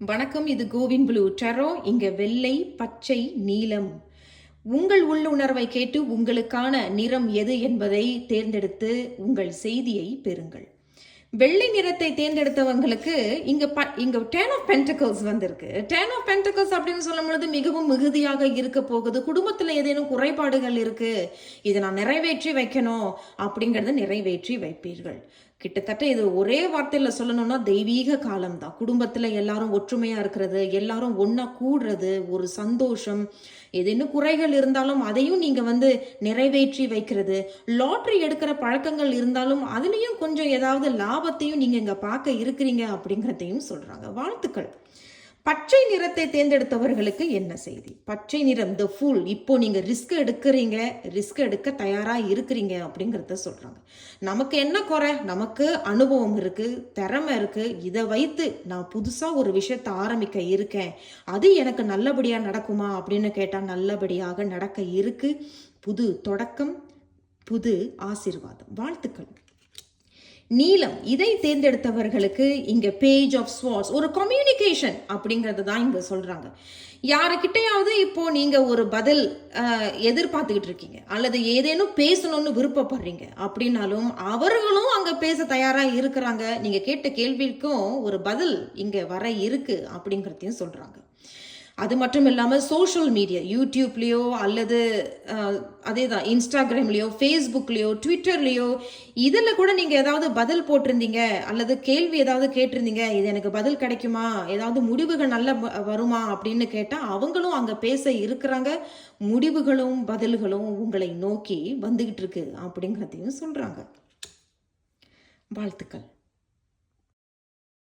வணக்கம். இது CoWIN blue டெரோ. இங்க வெள்ளை, பச்சை, நீலம். உங்கள் உள்ளுணர்வை கேட்டு உங்களுக்கான நிறம் எது என்பதை தேர்ந்தெடுத்து உங்கள் செய்தியை பெறுங்கள். வெள்ளை நிறத்தை தேர்ந்தெடுத்தவங்களுக்கு இங்க 10 ஆஃப் பென்டிகல்ஸ் வந்திருக்கு. 10 ஆஃப் பென்டிகல்ஸ் அப்படின்னு சொல்லும் பொழுது மிகவும் மிகுதியாக இருக்க போகுது. குடும்பத்துல ஏதேனும் குறைபாடுகள் இருக்கு, இதை நான் நிறைவேற்றி வைக்கணும் அப்படிங்கறத நிறைவேற்றி வைப்பீர்கள். கிட்டத்தட்ட இது ஒரே வார்த்தையில சொல்லணும்னா தெய்வீக காலம் தான். குடும்பத்துல எல்லாரும் ஒற்றுமையா இருக்கிறது, எல்லாரும் ஒன்னா கூடுறது, ஒரு சந்தோஷம். ஏதேனும் குறைகள் இருந்தாலும் அதையும் நீங்க நிறைவேற்றி வைக்கிறது. லாட்டரி எடுக்கிற பழக்கங்கள் இருந்தாலும் அதுலயும் கொஞ்சம் ஏதாவது லாபத்தையும் நீங்க இங்க பார்க்க இருக்கிறீங்க அப்படிங்கிறதையும் சொல்றாங்க. வாழ்த்துக்கள். பச்சை நிறத்தை தேர்ந்தெடுத்தவர்களுக்கு என்ன செய்தி? பச்சை நிறம் த ஃபுல். இப்போ நீங்க ரிஸ்க் எடுக்க தயாரா இருக்கிறீங்க அப்படிங்கிறத சொல்றாங்க. நமக்கு என்ன குறை? நமக்கு அனுபவம் இருக்கு, திறமை இருக்கு. இதை வைத்து நான் புதுசா ஒரு விஷயத்தை ஆரம்பிக்க இருக்கேன், அது எனக்கு நல்லபடியா நடக்குமா அப்படின்னு கேட்டா நல்லபடியாக நடக்க இருக்கு. புது தொடக்கம், புது ஆசீர்வாதம். வாழ்த்துக்கள். நீலம் இதை தேர்ந்தெடுத்தவர்களுக்கு இங்க பேஜ் ஆஃப் ஸ்வார்ட்ஸ், ஒரு கம்யூனிகேஷன் அப்படிங்கறது தான் இங்க சொல்றாங்க. யாருக்கிட்டையாவது இப்போ நீங்க ஒரு பதில் எதிர்பார்த்துக்கிட்டு இருக்கீங்க, அல்லது ஏதேனும் பேசணும்னு விருப்பப்படுறீங்க அப்படின்னாலும் அவர்களும் அங்க பேச தயாரா இருக்கிறாங்க. நீங்க கேட்ட கேள்விக்கும் ஒரு பதில் இங்க வர இருக்கு அப்படிங்கறதையும் சொல்றாங்க. அது மட்டும் இல்லாமல் சோஷியல் மீடியா, யூடியூப்லேயோ அல்லது அதே தான் இன்ஸ்டாகிராம்லேயோ, ஃபேஸ்புக்லேயோ, ட்விட்டர்லேயோ, இதில் கூட நீங்கள் ஏதாவது பதில் போட்டிருந்தீங்க அல்லது கேள்வி ஏதாவது கேட்டிருந்தீங்க, இது எனக்கு பதில் கிடைக்குமா, ஏதாவது முடிவுகள் நல்ல வருமா அப்படின்னு கேட்டால் அவங்களும் அங்கே பேச இருக்கிறாங்க. முடிவுகளும் பதில்களும் உங்களை நோக்கி வந்துகிட்டு இருக்கு அப்படிங்கிறதையும் சொல்கிறாங்க. வாழ்த்துக்கள்.